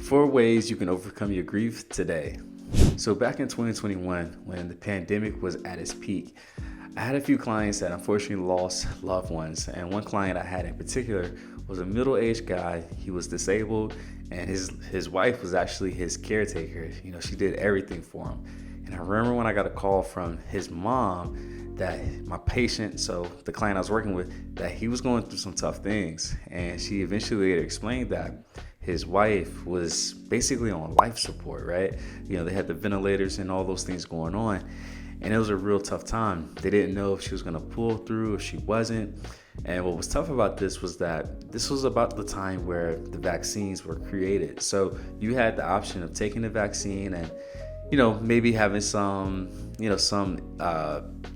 4 ways you can overcome your grief today. So back in 2021, when the pandemic was at its peak, I had a few clients that unfortunately lost loved ones. And one client I had in particular was a middle-aged guy. He was disabled, and his wife was actually his caretaker. You know, she did everything for him. And I remember when I got a call from his mom that my patient, so the client I was working with, that he was going through some tough things. And she eventually later explained that his wife was basically on life support, right? You know, they had the ventilators and all those things going on. And it was a real tough time. They didn't know if she was gonna pull through, if she wasn't. And what was tough about this was that this was about the time where the vaccines were created. So you had the option of taking the vaccine and, you know, maybe having some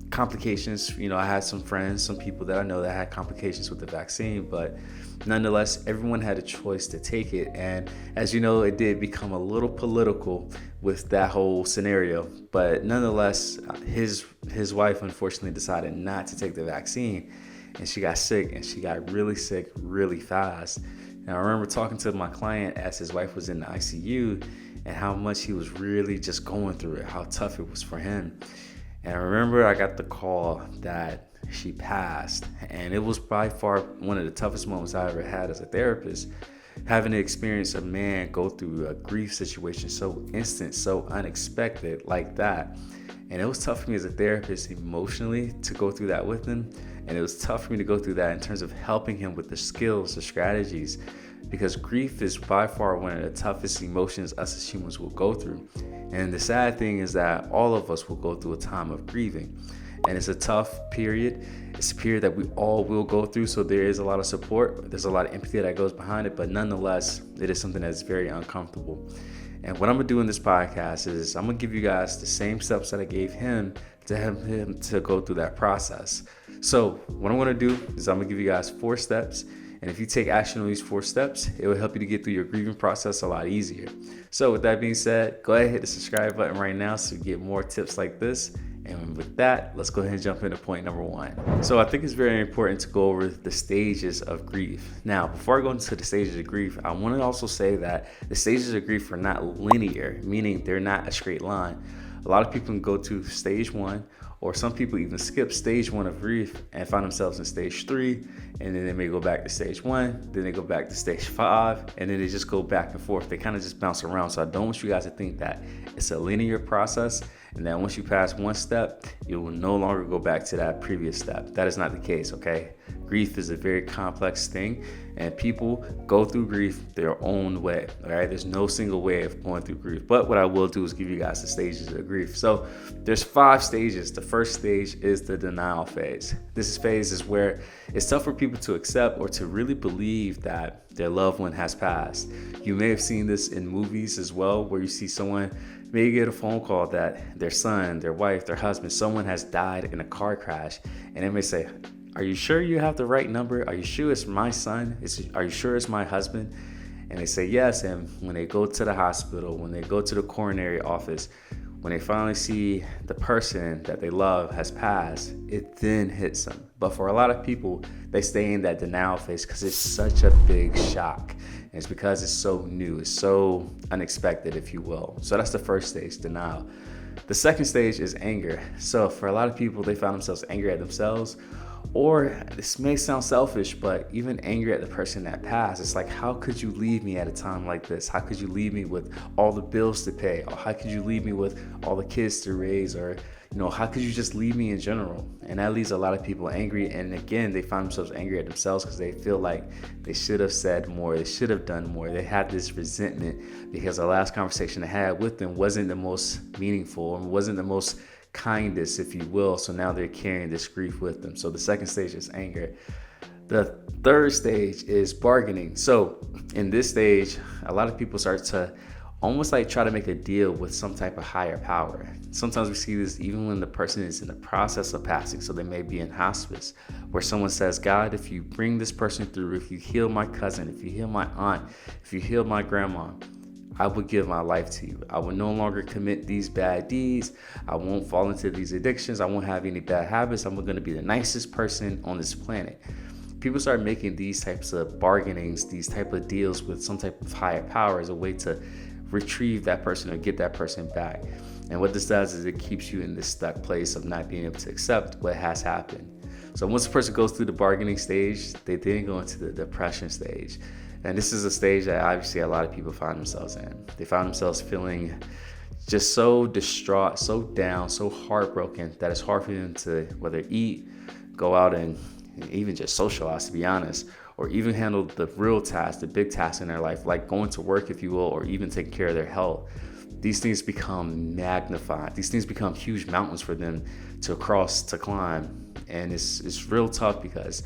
complications. You know, I had some friends, some people that I know that had complications with the vaccine, but nonetheless, everyone had a choice to take it. And as you know, it did become a little political with that whole scenario. But nonetheless, his wife unfortunately decided not to take the vaccine, and she got sick, and she got really sick really fast. And I remember talking to my client as his wife was in the ICU and how much he was really just going through it, how tough it was for him. And I remember I got the call that she passed, and it was by far one of the toughest moments I ever had as a therapist, having to experience a man go through a grief situation so instant, so unexpected like that. And it was tough for me as a therapist emotionally to go through that with him, and it was tough for me to go through that in terms of helping him with the skills, the strategies, because grief is by far one of the toughest emotions us as humans will go through. And the sad thing is that all of us will go through a time of grieving. And it's a tough period. It's a period that we all will go through. So there is a lot of support. There's a lot of empathy that goes behind it. But nonetheless, it is something that's very uncomfortable. And what I'm going to do in this podcast is I'm going to give you guys the same steps that I gave him to help him to go through that process. So what I'm going to do is I'm going to give you guys 4 steps. And if you take action on these 4 steps, it will help you to get through your grieving process a lot easier. So with that being said, go ahead and hit the subscribe button right now so you get more tips like this. And with that, let's go ahead and jump into point number 1. So I think it's very important to go over the stages of grief. Now, before I go into the stages of grief, I want to also say that the stages of grief are not linear, meaning they're not a straight line. A lot of people can go to stage 1, or some people even skip stage 1 of grief and find themselves in stage 3, and then they may go back to stage 1, then they go back to stage 5, and then they just go back and forth. They kind of just bounce around. So I don't want you guys to think that it's a linear process, and that once you pass one step, you will no longer go back to that previous step. That is not the case, okay? Grief is a very complex thing, and people go through grief their own way, all right? There's no single way of going through grief. But what I will do is give you guys the stages of grief. So there's 5 stages. The first stage is the denial phase. This phase is where it's tough for people to accept or to really believe that their loved one has passed. You may have seen this in movies as well, where you see someone may get a phone call that their son, their wife, their husband, someone has died in a car crash, and they may say, "Are you sure you have the right number? Are you sure it's my son? Are you sure it's my husband?" And they say yes. And when they go to the hospital, when they go to the coronary office, when they finally see the person that they love has passed, it then hits them. But for a lot of people, they stay in that denial phase because it's such a big shock. And it's because it's so new, it's so unexpected, if you will. So that's the first stage, denial. The second stage is anger. So for a lot of people, they find themselves angry at themselves, or this may sound selfish, but even angry at the person that passed. It's like, how could you leave me at a time like this? How could you leave me with all the bills to pay? Or how could you leave me with all the kids to raise? Or, you know, how could you just leave me in general? And that leaves a lot of people angry. And again, they find themselves angry at themselves because they feel like they should have said more. They should have done more. They had this resentment because the last conversation they had with them wasn't the most meaningful or wasn't the most kindness, if you will. So now they're carrying this grief with them. So the second stage is anger. The third stage is bargaining. So in this stage, a lot of people start to almost like try to make a deal with some type of higher power. Sometimes we see this even when the person is in the process of passing. So they may be in hospice, where someone says, "God, if you bring this person through, if you heal my cousin, if you heal my aunt, if you heal my grandma, I will give my life to you. I will no longer commit these bad deeds. I won't fall into these addictions. I won't have any bad habits. I'm going to be the nicest person on this planet." people start making these types of bargainings, these type of deals with some type of higher power as a way to retrieve that person or get that person back. And what this does is it keeps you in this stuck place of not being able to accept what has happened. So once a person goes through the bargaining stage, they then go into the depression stage. And this is a stage that obviously a lot of people find themselves in. They find themselves feeling just so distraught, so down, so heartbroken that it's hard for them to whether eat, go out and even just socialize, to be honest, or even handle the real tasks, the big tasks in their life, like going to work, if you will, or even taking care of their health. These things become magnified. These things become huge mountains for them to cross, to climb. And it's real tough because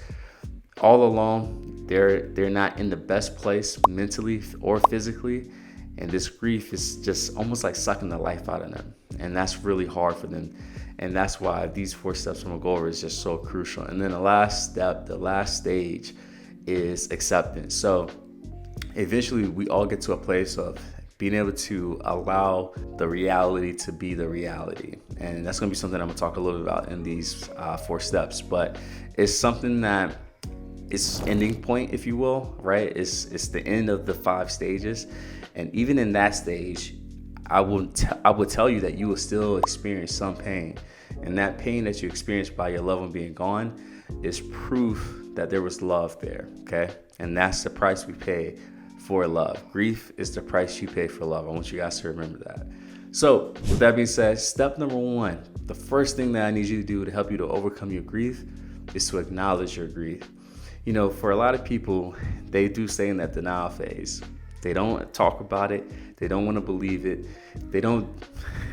all along, they're not in the best place mentally or physically. And this grief is just almost like sucking the life out of them. And that's really hard for them. And that's why these 4 steps I'm gonna go over is just so crucial. And then the last step, the last stage is acceptance. So eventually we all get to a place of being able to allow the reality to be the reality. And that's gonna be something I'm gonna talk a little bit about in these 4 steps. But it's something that it's ending point, if you will, right? It's the end of the 5 stages. And even in that stage, I would tell you that you will still experience some pain. And that pain that you experience by your loved one being gone is proof that there was love there, okay? And that's the price we pay for love. Grief is the price you pay for love. I want you guys to remember that. So with that being said, step number 1, the first thing that I need you to do to help you to overcome your grief is to acknowledge your grief. You know, for a lot of people, they do stay in that denial phase. They don't talk about it. They don't want to believe it. They don't,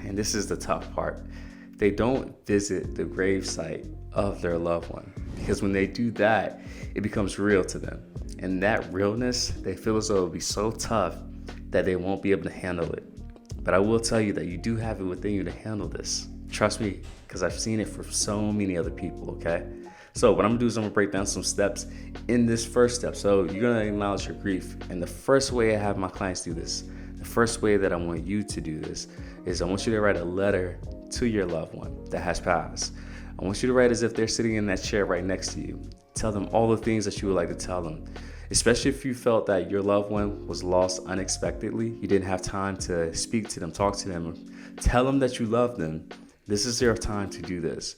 and this is the tough part, they don't visit the gravesite of their loved one. Because when they do that, it becomes real to them. And that realness, they feel as though it'll be so tough that they won't be able to handle it. But I will tell you that you do have it within you to handle this. Trust me, because I've seen it for so many other people, okay? So what I'm gonna do is I'm gonna break down some steps in this first step. So you're gonna acknowledge your grief. And the first way I have my clients do this, the first way that I want you to do this is I want you to write a letter to your loved one that has passed. I want you to write as if they're sitting in that chair right next to you. Tell them all the things that you would like to tell them, especially if you felt that your loved one was lost unexpectedly. You didn't have time to speak to them, talk to them, tell them that you love them. This is your time to do this.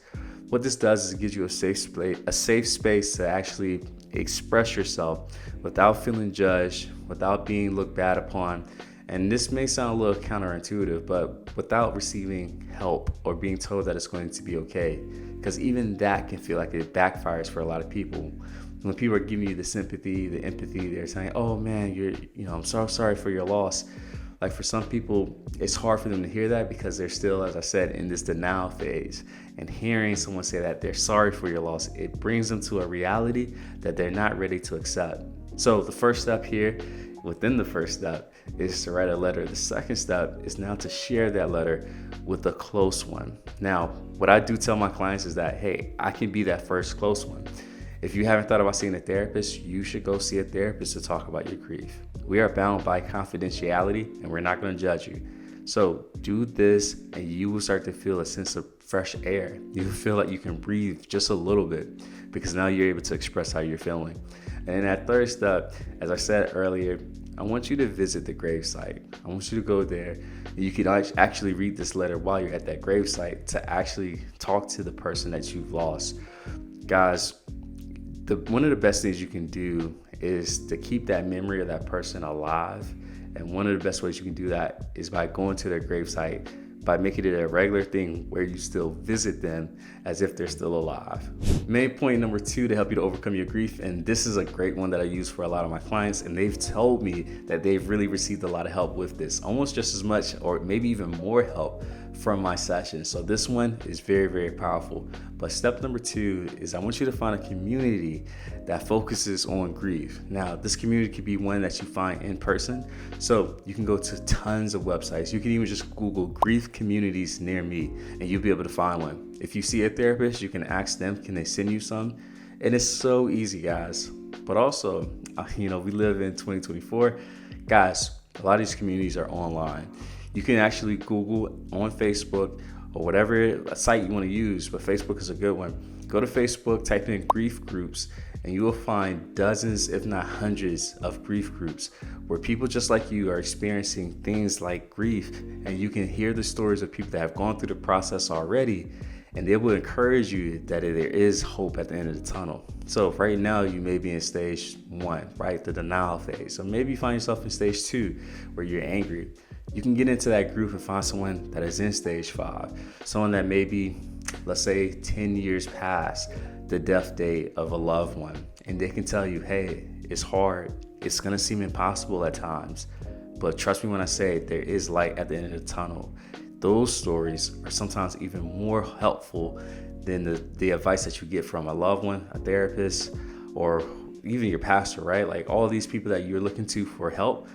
What this does is it gives you a safe space to actually express yourself without feeling judged, without being looked bad upon. And this may sound a little counterintuitive, but without receiving help or being told that it's going to be okay. Because even that can feel like it backfires for a lot of people. When people are giving you the sympathy, the empathy, they're saying, oh man, I'm so sorry for your loss. Like for some people, it's hard for them to hear that because they're still, as I said, in this denial phase. And hearing someone say that they're sorry for your loss, it brings them to a reality that they're not ready to accept. So the first step here, within the first step, is to write a letter. The second step is now to share that letter with a close one. Now, what I do tell my clients is that, hey, I can be that first close one. If you haven't thought about seeing a therapist, you should go see a therapist to talk about your grief. We are bound by confidentiality and we're not going to judge you. So do this and you will start to feel a sense of fresh air. You will feel like you can breathe just a little bit because now you're able to express how you're feeling. And that third step, as I said earlier, I want you to visit the gravesite. I want you to go there. You can actually read this letter while you're at that gravesite to actually talk to the person that you've lost. Guys, one of the best things you can do is to keep that memory of that person alive. And one of the best ways you can do that is by going to their gravesite, by making it a regular thing where you still visit them as if they're still alive. Main point number 2 to help you to overcome your grief, and this is a great one that I use for a lot of my clients, and they've told me that they've really received a lot of help with this, almost just as much or maybe even more help from my sessions. So this one is very, very powerful. But step number 2 is I want you to find a community that focuses on grief. Now, this community could be one that you find in person. So you can go to tons of websites. You can even just Google grief communities near me and you'll be able to find one. If you see a therapist, you can ask them, can they send you some? And it's so easy, guys. But also, we live in 2024. Guys, a lot of these communities are online. You can actually Google on Facebook or whatever site you want to use, but Facebook is a good one. Go to Facebook, type in grief groups, and you will find dozens, if not hundreds, of grief groups where people just like you are experiencing things like grief, and you can hear the stories of people that have gone through the process already, and they will encourage you that there is hope at the end of the tunnel. So right now you may be in stage 1, right, the denial phase, or maybe you find yourself in stage 2 where you're angry. You can get into that group and find someone that is in stage 5, someone that maybe, let's say, 10 years past the death date of a loved one, and they can tell you, hey, it's hard, it's gonna seem impossible at times, but trust me when I say there is light at the end of the tunnel. Those stories are sometimes even more helpful than the advice that you get from a loved one, a therapist, or even your pastor, right? Like all these people that you're looking to for help,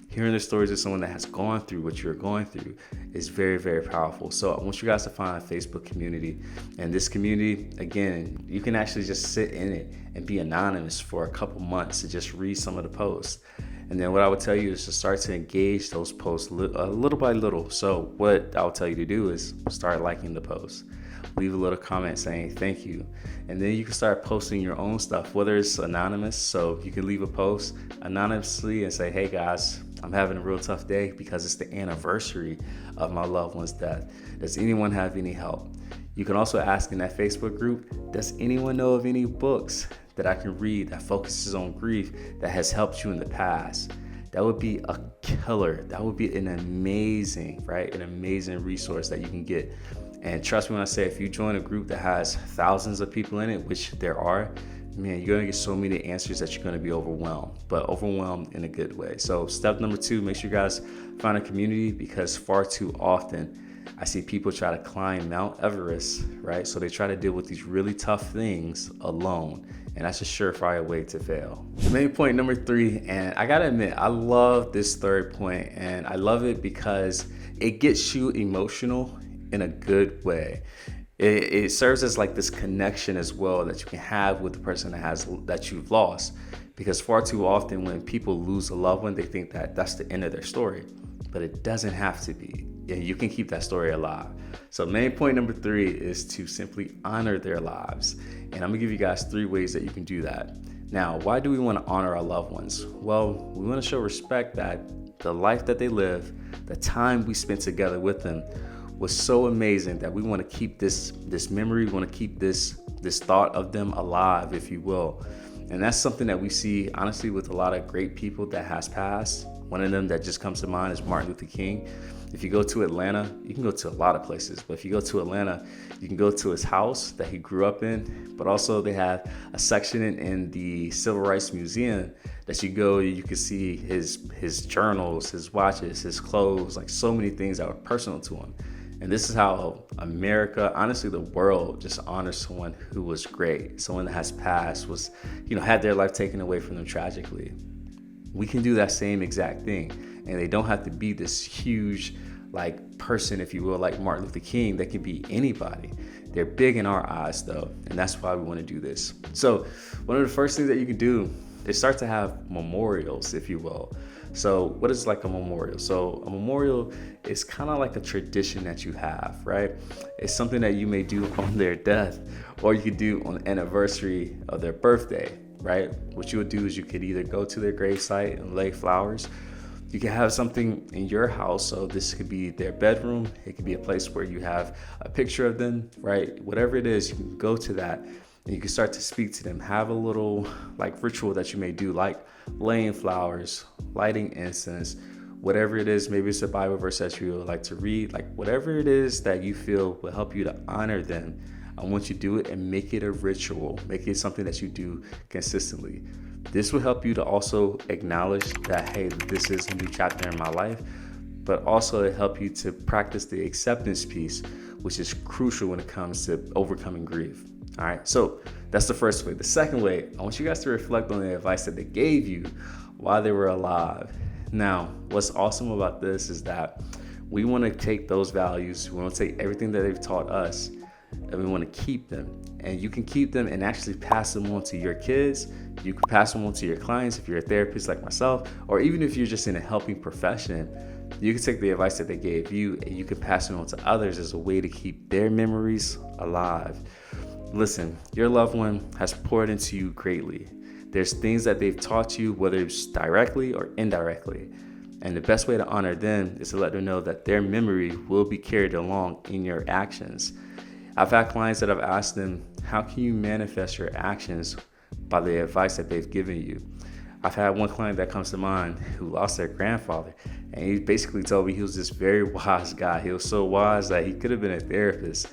hearing the stories of someone that has gone through what you're going through is very, very powerful. So I want you guys to find a Facebook community. And this community, again, you can actually just sit in it and be anonymous for a couple months to just read some of the posts. And then what I would tell you is to start to engage those posts little by little. So what I would tell you to do is start liking the posts. Leave a little comment saying thank you. And then you can start posting your own stuff, whether it's anonymous. So you can leave a post anonymously and say, hey guys, I'm having a real tough day because it's the anniversary of my loved one's death. Does anyone have any help? You can also ask in that Facebook group, does anyone know of any books that I can read that focuses on grief that has helped you in the past? That would be a killer. That would be an amazing, right? An amazing resource that you can get. And trust me when I say, if you join a group that has thousands of people in it, which there are, man, you're gonna get so many answers that you're gonna be overwhelmed, but overwhelmed in a good way. So step number 2, make sure you guys find a community, because far too often I see people try to climb Mount Everest, right? So they try to deal with these really tough things alone, and that's a surefire way to fail. Main point number 3, and I gotta admit, I love this third point, and I love it because it gets you emotional in a good way. It serves as like this connection as well that you can have with the person that you've lost, because far too often when people lose a loved one, they think that that's the end of their story, but it doesn't have to be. And you can keep that story alive. So main point number 3 is to simply honor their lives. And I'm gonna give you guys 3 ways that you can do that. Now, why do we want to honor our loved ones? Well, we want to show respect that the life that they live, the time we spent together with them was so amazing that we want to keep this memory, we want to keep this thought of them alive, if you will. And that's something that we see, honestly, with a lot of great people that has passed. One of them that just comes to mind is Martin Luther King. If you go to Atlanta, you can go to a lot of places, but if you go to Atlanta, you can go to his house that he grew up in, but also they have a section in the Civil Rights Museum that you go, you can see his journals, his watches, his clothes, like so many things that were personal to him. And this is how America, honestly, the world just honors someone who was great, someone that has passed, was, had their life taken away from them tragically. We can do that same exact thing. And they don't have to be this huge, like, person, if you will, like Martin Luther King. They can be anybody. They're big in our eyes, though. And that's why we want to do this. So one of the first things that you can do is start to have memorials, if you will. So what is like a memorial? So a memorial is kind of like a tradition that you have, right? It's something that you may do on their death, or you could do on the anniversary of their birthday, right? What you would do is you could either go to their gravesite and lay flowers. You can have something in your house. So this could be their bedroom. It could be a place where you have a picture of them, right? Whatever it is, you can go to that and you can start to speak to them. Have a little like ritual that you may do, like laying flowers, lighting incense, whatever it is. Maybe it's a Bible verse that you would like to read, like whatever it is that you feel will help you to honor them. I want you to do it and make it a ritual. Make it something that you do consistently. This will help you to also acknowledge that, hey, this is a new chapter in my life, but also it help you to practice the acceptance piece, which is crucial when it comes to overcoming grief. All right, so that's the first way. The second way, I want you guys to reflect on the advice that they gave you while they were alive. Now, what's awesome about this is that we want to take those values, we want to take everything that they've taught us, and we want to keep them. And you can keep them and actually pass them on to your kids. You can pass them on to your clients if you're a therapist like myself, or even if you're just in a helping profession. You can take the advice that they gave you and you can pass it on to others as a way to keep their memories alive. Listen, your loved one has poured into you greatly. There's things that they've taught you, whether it's directly or indirectly. And the best way to honor them is to let them know that their memory will be carried along in your actions. I've had clients that I've asked them, how can you manifest your actions by the advice that they've given you? I've had one client that comes to mind who lost their grandfather, and he basically told me he was this very wise guy. He was so wise that he could have been a therapist.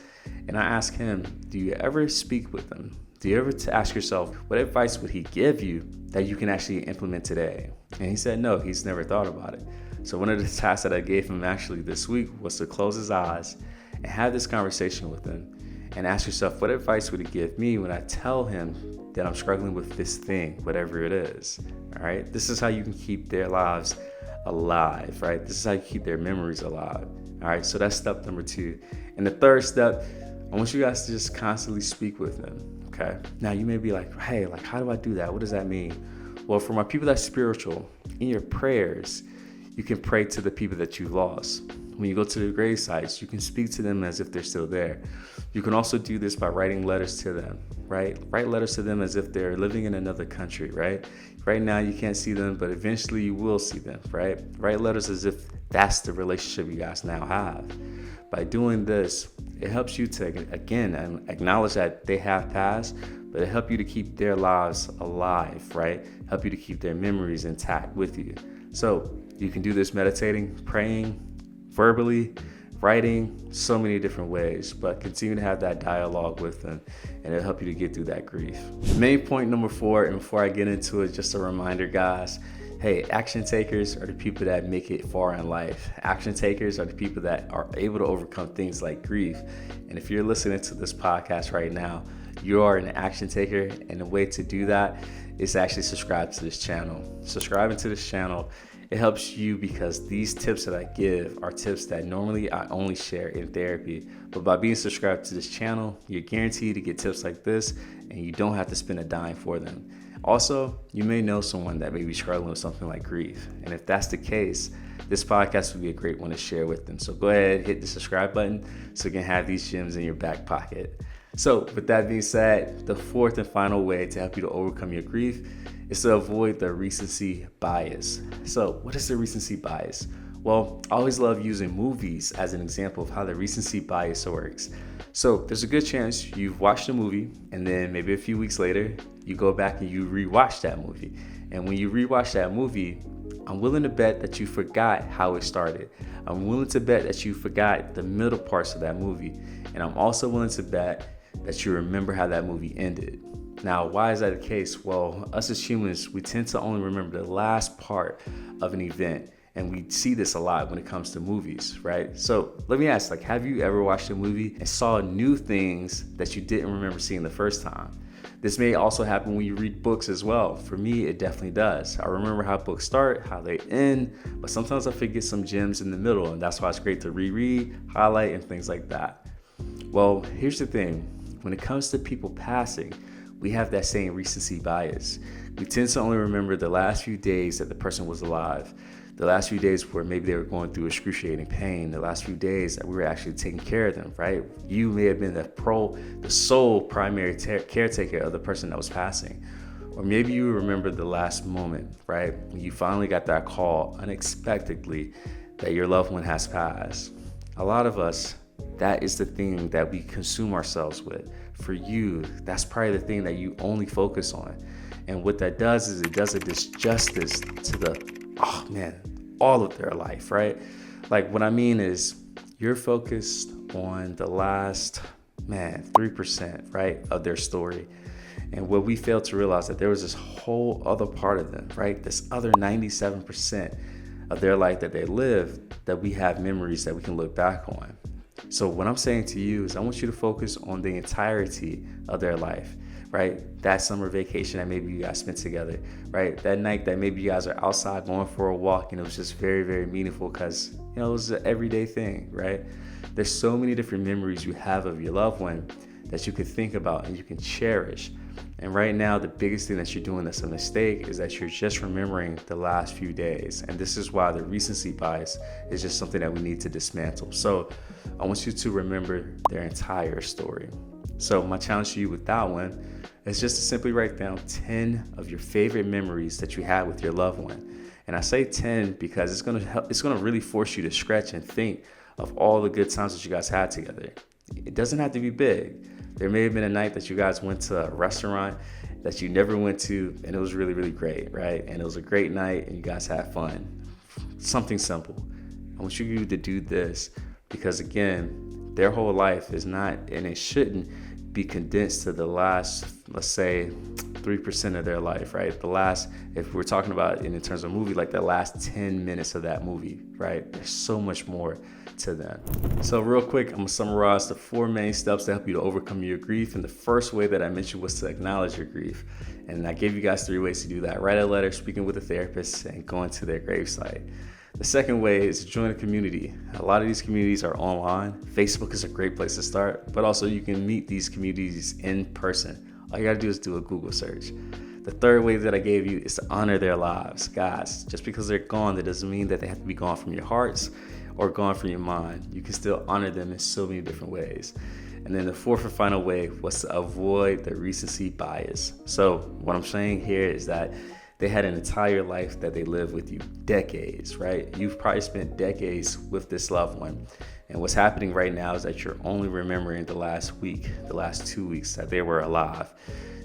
And I asked him, do you ever speak with him? Do you ever ask yourself, what advice would he give you that you can actually implement today? And he said, no, he's never thought about it. So one of the tasks that I gave him actually this week was to close his eyes and have this conversation with him and ask yourself, what advice would he give me when I tell him that I'm struggling with this thing, whatever it is, all right? This is how you can keep their lives alive, right? This is how you keep their memories alive, all right? So that's step number 2. And the third step, I want you guys to just constantly speak with them, okay? Now you may be like, hey, like, how do I do that? What does that mean? Well, for my people that's spiritual, in your prayers, you can pray to the people that you lost. When you go to the grave sites, you can speak to them as if they're still there. You can also do this by writing letters to them, right? Write letters to them as if they're living in another country, right? Right now you can't see them, but eventually you will see them, right? Write letters as if that's the relationship you guys now have. By doing this, it helps you to, again, acknowledge that they have passed, but it helps you to keep their lives alive, right? Help you to keep their memories intact with you. So you can do this meditating, praying, verbally, writing, so many different ways, but continue to have that dialogue with them and it'll help you to get through that grief. Main point number 4, and before I get into it, just a reminder, guys, hey, action takers are the people that make it far in life. Action takers are the people that are able to overcome things like grief. And if you're listening to this podcast right now, you are an action taker, and the way to do that is to actually subscribe to this channel. Subscribing to this channel, it helps you because these tips that I give are tips that normally I only share in therapy. But by being subscribed to this channel, you're guaranteed to get tips like this, and you don't have to spend a dime for them. Also, you may know someone that may be struggling with something like grief. And if that's the case, this podcast would be a great one to share with them. So go ahead, hit the subscribe button so you can have these gems in your back pocket. So with that being said, the fourth and final way to help you to overcome your grief is to avoid the recency bias. So what is the recency bias? Well, I always love using movies as an example of how the recency bias works. So there's a good chance you've watched a movie and then maybe a few weeks later, you go back and you rewatch that movie. And when you rewatch that movie, I'm willing to bet that you forgot how it started. I'm willing to bet that you forgot the middle parts of that movie. And I'm also willing to bet that you remember how that movie ended. Now, why is that the case? Well, us as humans, we tend to only remember the last part of an event. And we see this a lot when it comes to movies, right? So let me ask, have you ever watched a movie and saw new things that you didn't remember seeing the first time? This may also happen when you read books as well. For me, it definitely does. I remember how books start, how they end, but sometimes I forget some gems in the middle, and that's why it's great to reread, highlight, and things like that. Well, here's the thing. When it comes to people passing, we have that same recency bias. We tend to only remember the last few days that the person was alive, the last few days where maybe they were going through excruciating pain, the last few days that we were actually taking care of them, right? You may have been the sole primary caretaker of the person that was passing. Or maybe you remember the last moment, right? When you finally got that call unexpectedly that your loved one has passed. A lot of us, that is the thing that we consume ourselves with. For you, that's probably the thing that you only focus on. And what that does is it does a disjustice to all of their life, right? Like what I mean is you're focused on the last, 3%, right, of their story. And what we fail to realize that there was this whole other part of them, right? This other 97% of their life that they lived, that we have memories that we can look back on. So what I'm saying to you is I want you to focus on the entirety of their life, right? That summer vacation that maybe you guys spent together, right? That night that maybe you guys are outside going for a walk and it was just very, very meaningful because, it was an everyday thing, right? There's so many different memories you have of your loved one that you could think about and you can cherish. And right now, the biggest thing that you're doing that's a mistake is that you're just remembering the last few days. And this is why the recency bias is just something that we need to dismantle. So I want you to remember their entire story. So my challenge to you with that one is just to simply write down 10 of your favorite memories that you had with your loved one. And I say 10 because it's gonna really force you to stretch and think of all the good times that you guys had together. It doesn't have to be big. There may have been a night that you guys went to a restaurant that you never went to, and it was really, really great, right? And it was a great night, and you guys had fun. Something simple. I want you to do this because, again, their whole life is not, and it shouldn't be condensed to the last, let's say, 3% of their life, right? The last, if we're talking about in terms of movie, like the last 10 minutes of that movie, right? There's so much more to them. So real quick, I'm gonna summarize the 4 main steps to help you to overcome your grief. And the first way that I mentioned was to acknowledge your grief. And I gave you guys 3 ways to do that. Write a letter, speaking with a therapist, and going to their gravesite. The second way is to join a community. A lot of these communities are online. Facebook is a great place to start, but also you can meet these communities in person. All you gotta do is do a Google search. The third way that I gave you is to honor their lives. Guys, just because they're gone, that doesn't mean that they have to be gone from your hearts or gone from your mind. You can still honor them in so many different ways. And then the fourth and final way was to avoid the recency bias. So what I'm saying here is that they had an entire life that they lived with you, decades, right? You've probably spent decades with this loved one. And what's happening right now is that you're only remembering the last week, the last 2 weeks that they were alive.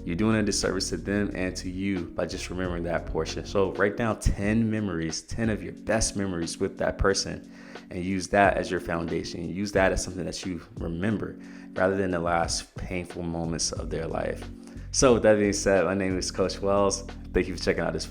You're doing a disservice to them and to you by just remembering that portion. So write down 10 memories, 10 of your best memories with that person, and use that as your foundation. Use that as something that you remember rather than the last painful moments of their life. So with that being said, my name is Coach Wells. Thank you for checking out this